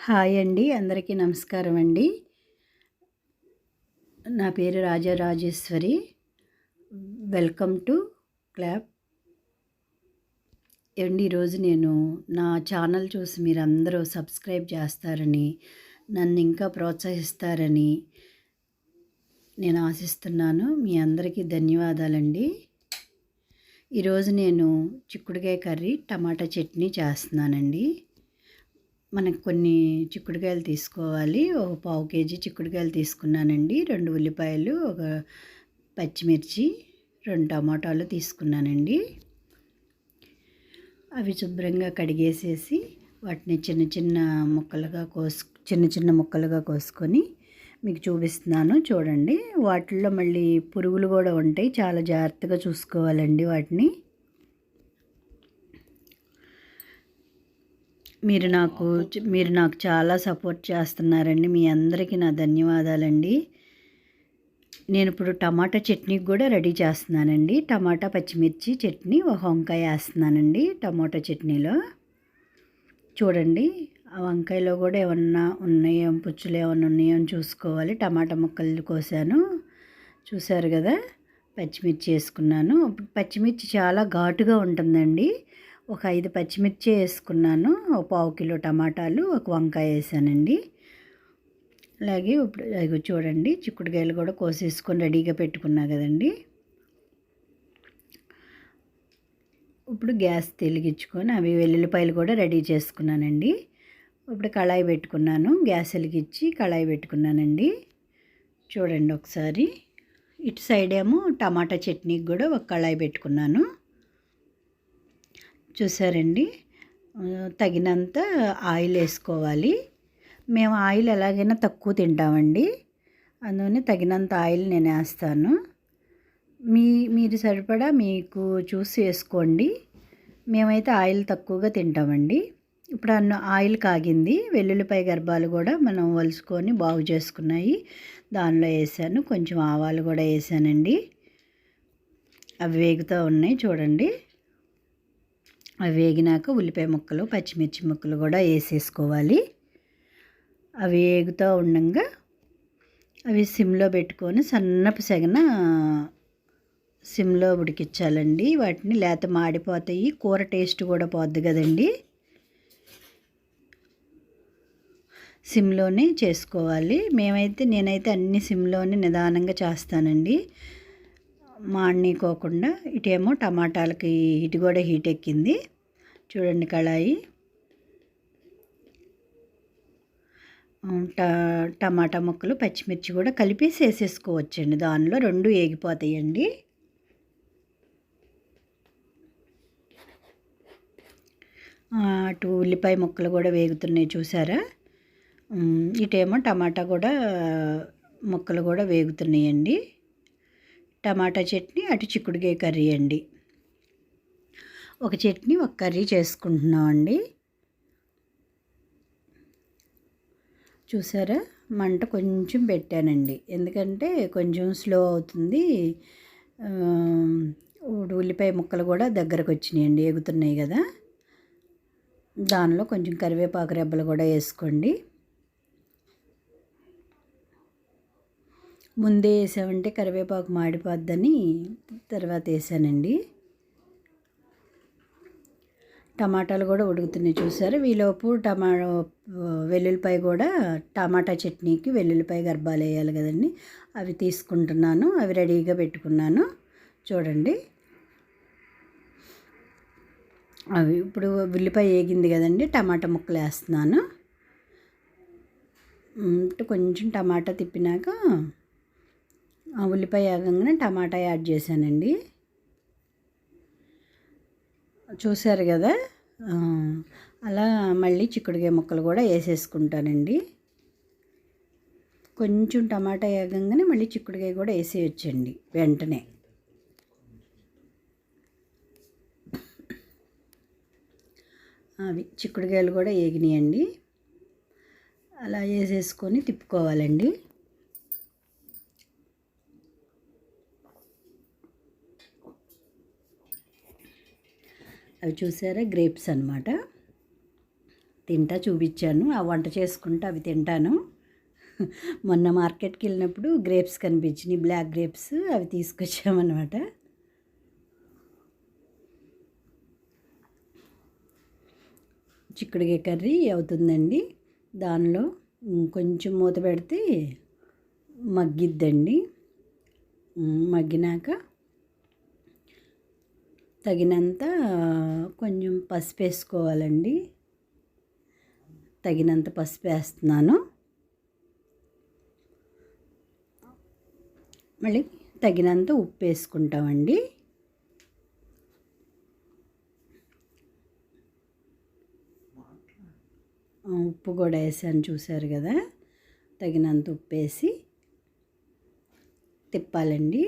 Hi అండి, అందరికీ నమస్కారం అండి. నా పేరు రాజరాజేశ్వరి. Welcome to clap. అండి, ఈరోజు నేను నా ఛానల్ చూసి మీరందరూ సబ్స్క్రైబ్ చేస్తారని, నన్ను ఇంకా ప్రోత్సహిస్తారని నేను ఆశిస్తున్నాను. మీ అందరికీ ధన్యవాదాలండి. ఈరోజు నేను చిక్కుడుకాయ కర్రీ, టమాటా చట్నీ చేస్తున్నానండి. మనకు కొన్ని చిక్కుడుకాయలు తీసుకోవాలి. ఒక పావు కేజీ చిక్కుడుకాయలు తీసుకున్నానండి. 2 ఉల్లిపాయలు, ఒక పచ్చిమిర్చి, 2 టమాటాలు తీసుకున్నానండి. అవి శుభ్రంగా కడిగేసేసి వాటిని చిన్న చిన్న ముక్కలుగా కోసుకొని మీకు చూపిస్తున్నాను, చూడండి. వాటిల్లో మళ్ళీ పురుగులు కూడా ఉంటాయి, చాలా జాగ్రత్తగా చూసుకోవాలండి వాటిని. మీరు నాకు చాలా సపోర్ట్ చేస్తున్నారండి. మీ అందరికీ నా ధన్యవాదాలండి. నేను ఇప్పుడు టమాటా చట్నీకి కూడా రెడీ చేస్తున్నానండి. టమాటా పచ్చిమిర్చి చట్నీ, ఒక వంకాయ వేస్తున్నానండి టమాటా చట్నీలో. చూడండి, ఆ వంకాయలో కూడా ఏమన్నా ఉన్నాయో, పుచ్చులు ఏమన్నా ఉన్నాయో అని చూసుకోవాలి. టమాటా ముక్కలు కోసాను, చూసారు కదా. పచ్చిమిర్చి వేసుకున్నాను. పచ్చిమిర్చి చాలా ఘాటుగా ఉంటుందండి. ఒక 5 పచ్చిమిర్చి వేసుకున్నాను. ఒక పావు కిలో టమాటాలు, ఒక వంకాయ వేసానండి. అలాగే ఇప్పుడు చూడండి, చిక్కుడుకాయలు కూడా కోసేసుకొని రెడీగా పెట్టుకున్నా కదండి. ఇప్పుడు గ్యాస్ వెలిగించుకొని అవి వెల్లుల్లిపాయలు కూడా రెడీ చేసుకున్నానండి. ఇప్పుడు కళాయి పెట్టుకున్నాను. గ్యాస్ వెలిగించి కళాయి పెట్టుకున్నానండి. చూడండి ఒకసారి. ఇటు సైడ్ ఏమో టమాటా చట్నీకి కూడా ఒక కళాయి పెట్టుకున్నాను. చూసారండి, తగినంత ఆయిల్ వేసుకోవాలి. మేము ఆయిల్ ఎలాగైనా తక్కువ తింటామండి, అందుకని తగినంత ఆయిల్ నేను వేస్తాను. మీరు సరిపడా మీకు చూసి వేసుకోండి. మేమైతే ఆయిల్ తక్కువగా తింటామండి. ఇప్పుడు ఆయిల్ కాగింది. వెల్లుల్లిపాయ గర్భాలు కూడా మనం వలుసుకొని బాగు చేసుకున్నాయి, దానిలో వేసాను. కొంచెం ఆవాలు కూడా వేసానండి. అవి వేగుతూ ఉన్నాయి, చూడండి. అవి వేగినాక ఉల్లిపాయ ముక్కలు, పచ్చిమిర్చి ముక్కలు కూడా వేసేసుకోవాలి. అవి వేగుతూ ఉండగా అవి సిమ్లో పెట్టుకొని సన్నపు సెగన సిమ్లో ఉడికించాలండి వాటిని. లేత మాడిపోతాయి, కూర టేస్ట్ కూడా పోద్ది కదండి. సిమ్లోనే చేసుకోవాలి. నేనైతే అన్ని సిమ్లోనే నిదానంగా చేస్తానండి, మాడనీకోకుండా. ఇటేమో టమాటాలకి ఇటు కూడా హీట్ ఎక్కింది. చూడండి, కళాయి. టమాటా ముక్కలు, పచ్చిమిర్చి కూడా కలిపేసి వేసేసుకోవచ్చండి. దానిలో 2 వేగిపోతాయండి. అటు ఉల్లిపాయ ముక్కలు కూడా వేగుతున్నాయి, చూసారా. ఇటేమో టమాటా కూడా ముక్కలు కూడా వేగుతున్నాయండి. టమాటా చట్నీ, అటు చిక్కుడుకాయ కర్రీ అండి. ఒక చట్నీ, ఒక కర్రీ చేసుకుంటున్నామండి. చూసారా, మంట కొంచెం పెట్టానండి, ఎందుకంటే కొంచెం స్లో అవుతుంది. ఉల్లిపాయ ముక్కలు కూడా దగ్గరకు వచ్చినాయండి, ఎగుతున్నాయి కదా. దానిలో కొంచెం కరివేపాకు రెబ్బలు కూడా వేసుకోండి. ముందే వేసామంటే కరివేపాకు మాడిపోద్దని తర్వాత వేసానండి. టమాటాలు కూడా ఉడుకుతున్నాయి, చూసారు. ఈలోపు వెల్లుల్లిపాయ కూడా, టమాటా చట్నీకి వెల్లుల్లిపాయ గర్భాలు వేయాలి కదండి, అవి తీసుకుంటున్నాను. అవి రెడీగా పెట్టుకున్నాను, చూడండి. అవి ఇప్పుడు ఉల్లిపాయ వేగింది కదండి, టమాటా ముక్కలు వేస్తున్నాను. కొంచెం టమాటా తిప్పినాక ఉల్లిపాయ వేగంగానే టమాటా యాడ్ చేశానండి. చూసారు కదా. అలా మళ్ళీ చిక్కుడుకాయ ముక్కలు కూడా వేసేసుకుంటానండి. కొంచెం టమాటా వేగంగానే మళ్ళీ చిక్కుడుకాయ కూడా వేసేయచ్చండి వెంటనే. అవి చిక్కుడుకాయలు కూడా వేగినాయండి. అలా వేసేసుకొని తిప్పుకోవాలండి. అవి చూసారా, గ్రేప్స్ అన్నమాట. తింటా చూపించాను. ఆ వంట చేసుకుంటూ అవి తింటాను. మొన్న మార్కెట్కి వెళ్ళినప్పుడు గ్రేప్స్ కనిపించినాయి, బ్లాక్ గ్రేప్స్, అవి తీసుకొచ్చామన్నమాట. చిక్కుడుకాయ కర్రీ అవుతుందండి. దానిలో కొంచెం మూత పెడితే మగ్గిద్దండి. మగ్గినాక తగినంత కొంచెం పసుపు వేసుకోవాలండి. తగినంత పసుపు వేస్తున్నాను. మళ్ళీ తగినంత ఉప్పు వేసుకుంటామండి. ఉప్పు కూడా వేసాను, చూసారు కదా. తగినంత ఉప్పు వేసి తిప్పాలండి.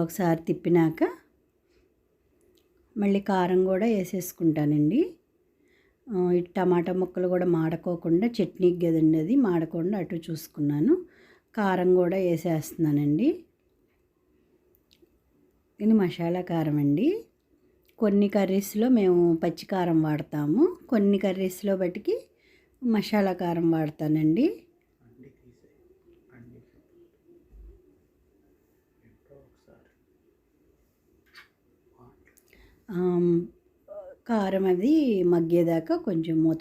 ఒకసారి తిప్పినాక మళ్ళీ కారం కూడా వేసేసుకుంటానండి. ఈ టమాటా ముక్కలు కూడా మాడుకోకుండా, చట్నీకి కదండి అది, మాడకుండా అటు చూసుకున్నాను. కారం కూడా వేసేస్తున్నానండి. ఇది మసాలా కారం అండి. కొన్ని కర్రీస్లో మేము పచ్చికారం వాడతాము, కొన్ని కర్రీస్లో బట్టికి మసాలా కారం వాడతానండి. కారం అది మగ్గేదాకా కొంచెం మూత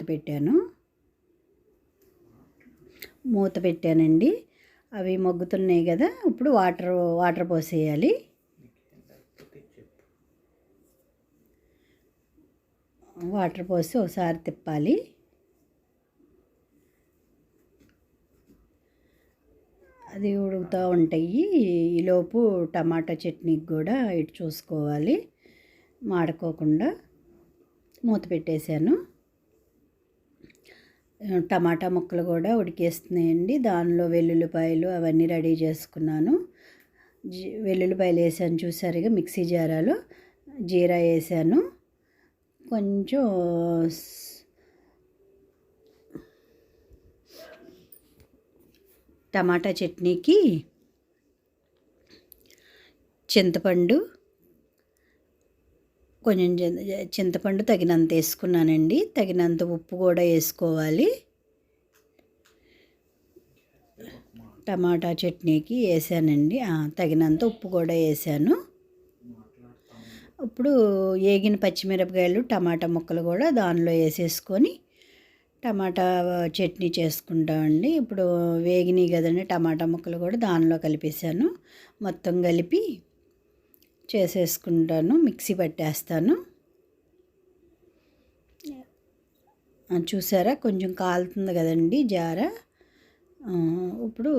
పెట్టానండి. అవి మగ్గుతున్నాయి కదా, ఇప్పుడు వాటర్ పోసేయాలి. వాటర్ పోసి ఒకసారి తిప్పాలి. అది ఉడుకుతూ ఉంటాయి. ఈలోపు టమాటా చట్నీకి కూడా ఇటు చూసుకోవాలి, మాడుకోకుండా. మూత పెట్టేశాను. టమాటా ముక్కలు కూడా ఉడికేస్తున్నాయండి. దానిలో వెల్లుల్లిపాయలు అవన్నీ రెడీ చేసుకున్నాను. వెల్లుల్లిపాయలు వేసాను, చూసారుగా. మిక్సీ జారాలో జీరా వేసాను. కొంచెం టమాటా చట్నీకి చింతపండు, కొంచెం చింతపండు తగినంత వేసుకున్నానండి. తగినంత ఉప్పు కూడా వేసుకోవాలి. టమాటా చట్నీకి వేసానండి. తగినంత ఉప్పు కూడా వేసాను. ఇప్పుడు వేగిన పచ్చిమిరపకాయలు, టమాటా ముక్కలు కూడా దానిలో వేసేసుకొని టమాటా చట్నీ చేసుకుంటామండి. ఇప్పుడు వేగినాయి కదండి టమాటా ముక్కలు కూడా దానిలో కలిపేసాను. మొత్తం కలిపి చేసేసుకుంటాను, మిక్సీ పట్టేస్తాను. చూసారా, కొంచెం కాలుతుంది కదండి జార. ఇప్పుడు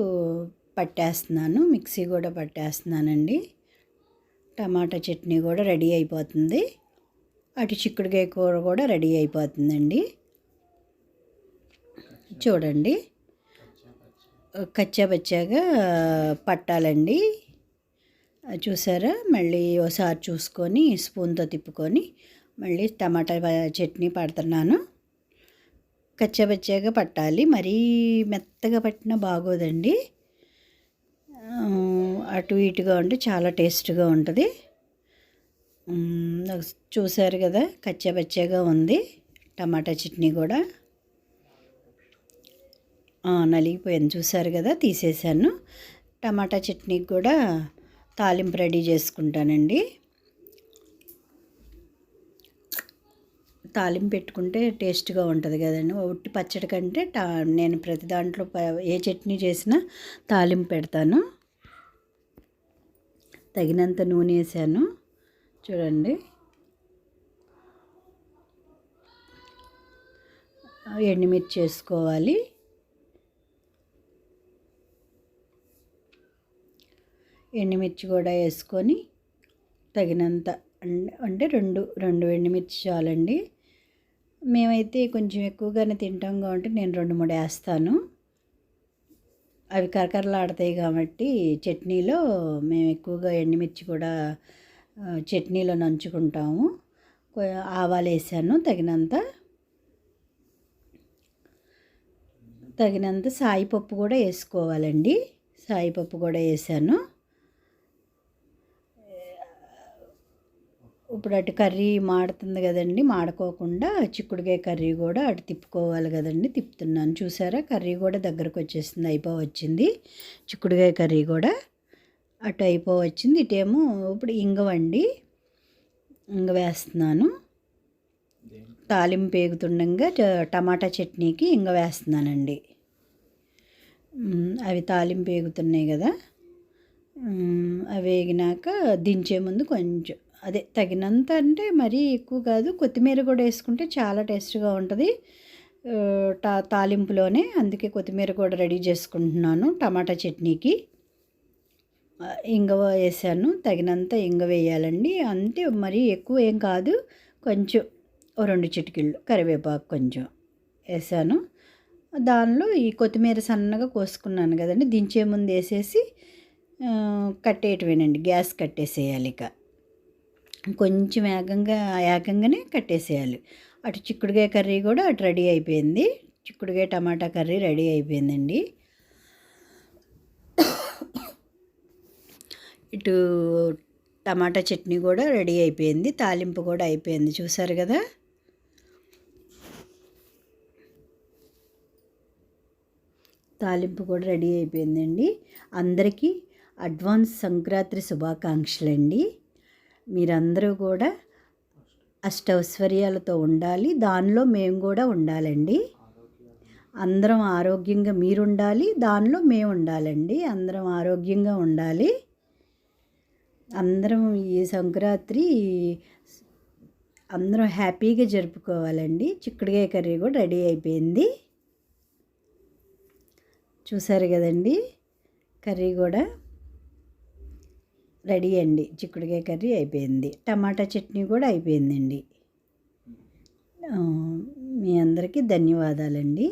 పట్టేస్తున్నాను, మిక్సీ కూడా పట్టేస్తున్నానండి. టమాటా చట్నీ కూడా రెడీ అయిపోతుంది. అటు చిక్కుడుకాయ కూర కూడా రెడీ అయిపోతుందండి. చూడండి, కచ్చాపచ్చాగా పట్టాలండి. చూసారా, మళ్ళీ ఒకసారి చూసుకొని స్పూన్తో తిప్పుకొని మళ్ళీ టమాటా చట్నీ పడుతున్నాను. కచ్చాపచ్చాగా పట్టాలి, మరీ మెత్తగా పట్టినా బాగోదండి. అటు ఇటుగా ఉంటే చాలా టేస్ట్గా ఉంటుంది. చూసారు కదా, కచ్చాపచ్చాగా ఉంది టమాటా చట్నీ కూడా. నలిగిపోయింది, చూసారు కదా, తీసేసాను. టమాటా చట్నీకి కూడా తాలింపు రెడీ చేసుకుంటానండి. తాలింపు పెట్టుకుంటే టేస్ట్గా ఉంటుంది కదండి. ఉట్టి పచ్చడి కంటే నేను ప్రతి దాంట్లో ఏ చట్నీ చేసినా తాలింపు పెడతాను. తగినంత నూనె వేసాను, చూడండి. ఎండుమిర్చి వేసుకోవాలి. ఎండుమిర్చి కూడా వేసుకొని తగినంత, అంటే రెండు ఎండుమిర్చి చాలండి. మేమైతే కొంచెం ఎక్కువగానే తింటాం కాబట్టి నేను 2-3 వేస్తాను. అవి కరకరలాడతాయి కాబట్టి చట్నీలో మేము ఎక్కువగా ఎండుమిర్చి కూడా చట్నీలో నంచుకుంటాము. ఆవాలు వేసాను తగినంత సాయిపప్పు కూడా వేసుకోవాలండి. సాయిపప్పు కూడా వేసాను. ఇప్పుడు అటు కర్రీ మాడుతుంది కదండి, మాడుకోకుండా చిక్కుడుకాయ కర్రీ కూడా అటు తిప్పుకోవాలి కదండి. తిప్పుతున్నాను, చూసారా కర్రీ కూడా దగ్గరకు వచ్చేసింది, అయిపోవచ్చింది. చిక్కుడుకాయ కర్రీ కూడా అటు అయిపోవచ్చింది. ఇటేమో ఇప్పుడు ఇంగవండి, ఇంగ వేస్తున్నాను. తాలింపు వేగుతుండగా టమాటా చట్నీకి ఇంగ వేస్తున్నానండి. అవి తాలింపు వేగుతున్నాయి కదా, అవి వేగినాక దించే ముందు కొంచెం అదే తగినంత, అంటే మరీ ఎక్కువ కాదు, కొత్తిమీర కూడా వేసుకుంటే చాలా టేస్ట్గా ఉంటుంది తాలింపులోనే. అందుకే కొత్తిమీర కూడా రెడీ చేసుకుంటున్నాను టమాటా చట్నీకి. ఇంగువ వేసాను, తగినంత ఇంగువ వేయాలండి. అంటే మరీ ఎక్కువ ఏం కాదు, కొంచెం 2 చిటికెళ్ళు కరివేపాకు కొంచెం వేసాను. దానిలో ఈ కొత్తిమీర సన్నగా కోసుకున్నాను కదండి, దించే ముందు వేసేసి కట్టేయటమేనండి. గ్యాస్ కట్టేసేయాలి. ఇక కొంచెం ఏకంగానే కట్టేసేయాలి. అటు చిక్కుడుకాయ కర్రీ కూడా అటు రెడీ అయిపోయింది. చిక్కుడుకాయ టమాటా కర్రీ రెడీ అయిపోయిందండి. ఇటు టమాటా చట్నీ కూడా రెడీ అయిపోయింది, తాలింపు కూడా అయిపోయింది, చూసారు కదా. తాలింపు కూడా రెడీ అయిపోయిందండి. అందరికీ అడ్వాన్స్ సంక్రాంతి శుభాకాంక్షలండి. మీరందరూ కూడా అష్టైశ్వర్యాలతో ఉండాలి, దానిలో మేము కూడా ఉండాలండి. అందరం ఆరోగ్యంగా మీరు ఉండాలి, దానిలో మేము ఉండాలండి. అందరం ఆరోగ్యంగా ఉండాలి. అందరం ఈ సంక్రాంతి అందరం హ్యాపీగా జరుపుకోవాలండి. చిక్కుడుకాయ కర్రీ కూడా రెడీ అయిపోయింది, చూసారు కదండి. కర్రీ కూడా రెడీ అండి, చిక్కుడుకాయ కర్రీ అయిపోయింది, టమాటా చట్నీ కూడా అయిపోయిందండి. మీ అందరికీ ధన్యవాదాలండి.